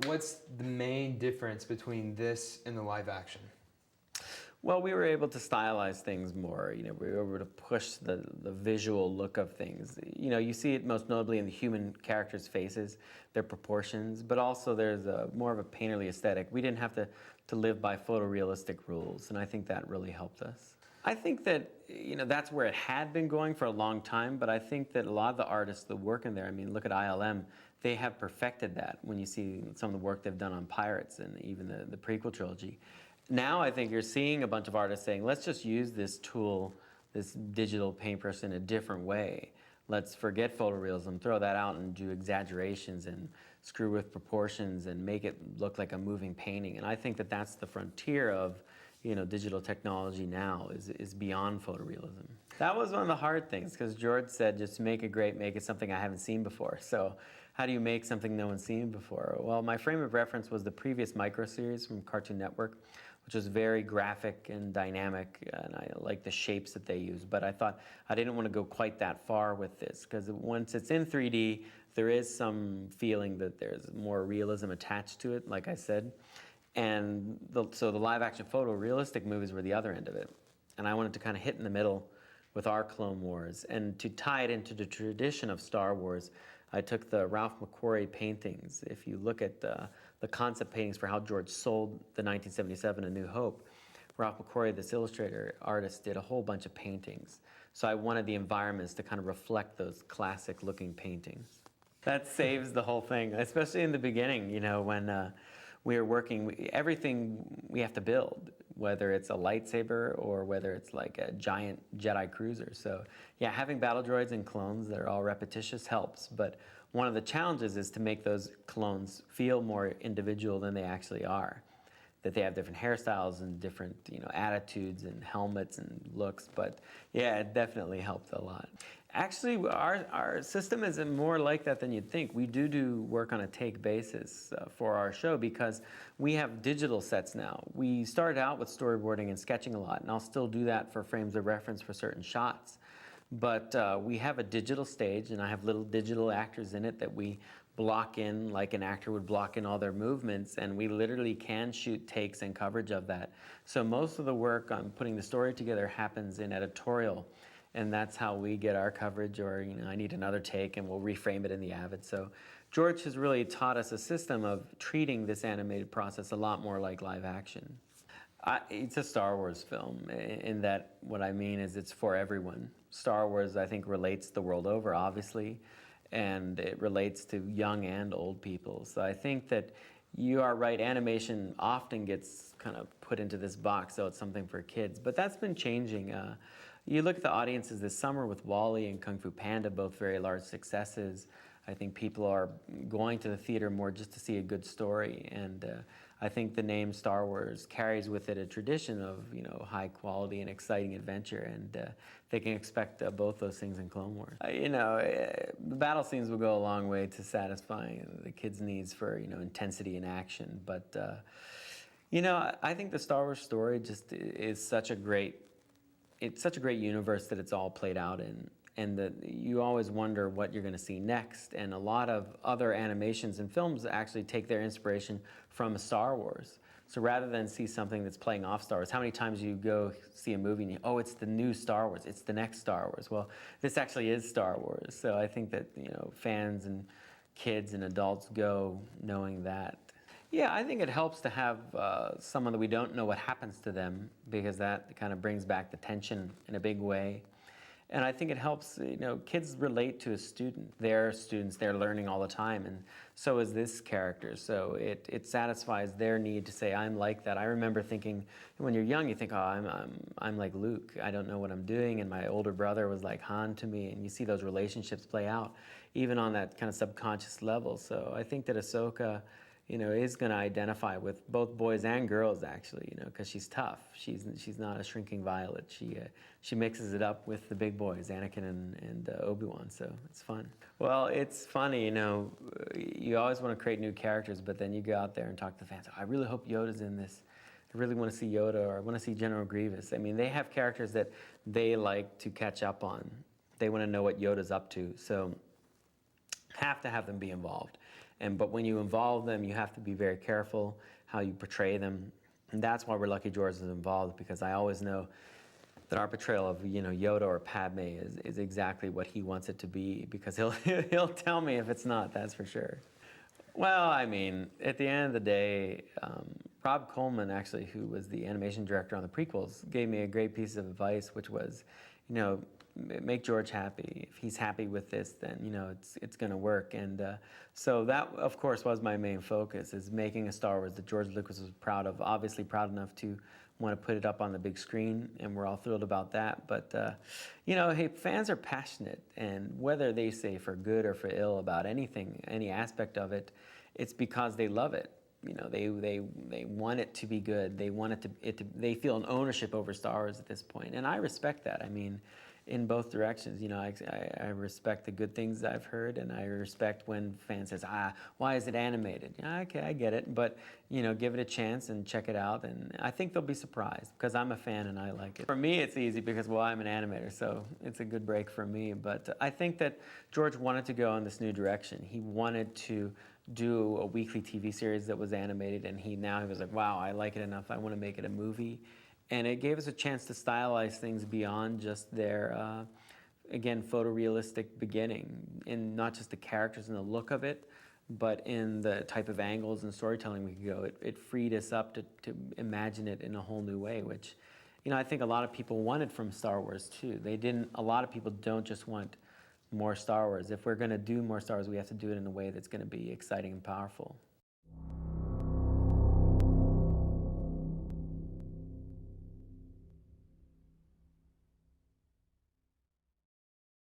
What's the main difference between this and the live action? Well, we were able to stylize things more. We were able to push the visual look of things. You see it most notably in the human characters' faces, their proportions, but also there's more of a painterly aesthetic. We didn't have to live by photorealistic rules, and I think that really helped us. I think that, that's where it had been going for a long time, but I think that a lot of the artists that work in there, I mean, look at ILM, they have perfected that when you see some of the work they've done on Pirates and even the prequel trilogy. Now I think you're seeing a bunch of artists saying, let's just use this tool, this digital paintbrush in a different way. Let's forget photorealism, throw that out and do exaggerations and screw with proportions and make it look like a moving painting. And I think that that's the frontier of digital technology now is beyond photorealism. That was one of the hard things because George said, just make it great, make it something I haven't seen before. So how do you make something no one's seen before? Well, my frame of reference was the previous micro series from Cartoon Network, which was very graphic and dynamic, and I like the shapes that they use. But I thought I didn't want to go quite that far with this, because once it's in 3D, there is some feeling that there's more realism attached to it, like I said. And so the live-action photorealistic movies were the other end of it. And I wanted to kind of hit in the middle with our Clone Wars. And to tie it into the tradition of Star Wars, I took the Ralph McQuarrie paintings. If you look at the concept paintings for how George sold the 1977 A New Hope, Ralph McQuarrie, this illustrator artist, did a whole bunch of paintings. So I wanted the environments to kind of reflect those classic looking paintings. That saves the whole thing, especially in the beginning, when we are working, everything we have to build, whether it's a lightsaber or whether it's like a giant Jedi cruiser. So yeah, having battle droids and clones that are all repetitious helps, but one of the challenges is to make those clones feel more individual than they actually are. That they have different hairstyles and different attitudes and helmets and looks, but yeah, it definitely helped a lot. Actually, our system is more like that than you'd think. We do work on a take basis for our show because we have digital sets now. We started out with storyboarding and sketching a lot, and I'll still do that for frames of reference for certain shots. But we have a digital stage, and I have little digital actors in it that we block in like an actor would block in all their movements, and we literally can shoot takes and coverage of that. So most of the work on putting the story together happens in editorial, and that's how we get our coverage, or I need another take and we'll reframe it in the Avid. So George has really taught us a system of treating this animated process a lot more like live action. It's a Star Wars film in that what I mean is it's for everyone. Star Wars, I think, relates the world over, obviously, and it relates to young and old people. So I think that you are right, animation often gets kind of put into this box, so it's something for kids, but that's been changing. You look at the audiences this summer with WALL-E and Kung Fu Panda, both very large successes. I think people are going to the theater more just to see a good story, and I think the name Star Wars carries with it a tradition of high quality and exciting adventure, and they can expect both those things in Clone Wars. The battle scenes will go a long way to satisfying the kids' needs for intensity and action, but I think the Star Wars story just is such a great universe that it's all played out in. And that you always wonder what you're going to see next. And a lot of other animations and films actually take their inspiration from Star Wars. So rather than see something that's playing off Star Wars, how many times you go see a movie and it's the new Star Wars, it's the next Star Wars. Well, this actually is Star Wars. So I think that fans and kids and adults go knowing that. Yeah, I think it helps to have someone that we don't know what happens to them, because that kind of brings back the tension in a big way. And I think it helps, kids relate to a student. They're students, they're learning all the time, and so is this character. So it satisfies their need to say, I'm like that. I remember thinking, when you're young, you think, I'm like Luke. I don't know what I'm doing, and my older brother was like Han to me, and you see those relationships play out, even on that kind of subconscious level. So I think that Ahsoka, is going to identify with both boys and girls, actually, because she's tough. She's not a shrinking violet. She mixes it up with the big boys, Anakin and Obi-Wan, so it's fun. Well, it's funny, you always want to create new characters, but then you go out there and talk to the fans. I really hope Yoda's in this. I really want to see Yoda, or I want to see General Grievous. I mean, they have characters that they like to catch up on. They want to know what Yoda's up to, so have to have them be involved. But when you involve them, you have to be very careful how you portray them. And that's why we're lucky George is involved, because I always know that our portrayal of Yoda or Padme is exactly what he wants it to be, because he'll tell me if it's not, that's for sure. Well, I mean, at the end of the day, Rob Coleman, actually, who was the animation director on the prequels, gave me a great piece of advice, which was, make George happy. If he's happy with this, then it's going to work. And so that, of course, was my main focus, is making a Star Wars that George Lucas was proud of. Obviously, proud enough to want to put it up on the big screen, and we're all thrilled about that. But hey, fans are passionate, and whether they say for good or for ill about anything, any aspect of it, it's because they love it. They want it to be good. They want they feel an ownership over Star Wars at this point, and I respect that. I mean, in both directions. I respect the good things I've heard, and I respect when fans says, why is it animated? Okay, I get it, but give it a chance and check it out, and I think they'll be surprised, because I'm a fan and I like it. For me, it's easy because, well, I'm an animator, so it's a good break for me. But I think that George wanted to go in this new direction. He wanted to do a weekly TV series that was animated, and he was like, wow, I like it enough, I want to make it a movie. And it gave us a chance to stylize things beyond just their, again, photorealistic beginning, in not just the characters and the look of it, but in the type of angles and storytelling we could go. It freed us up to imagine it in a whole new way, which, I think a lot of people wanted from Star Wars too. A lot of people don't just want more Star Wars. If we're going to do more Star Wars, we have to do it in a way that's going to be exciting and powerful.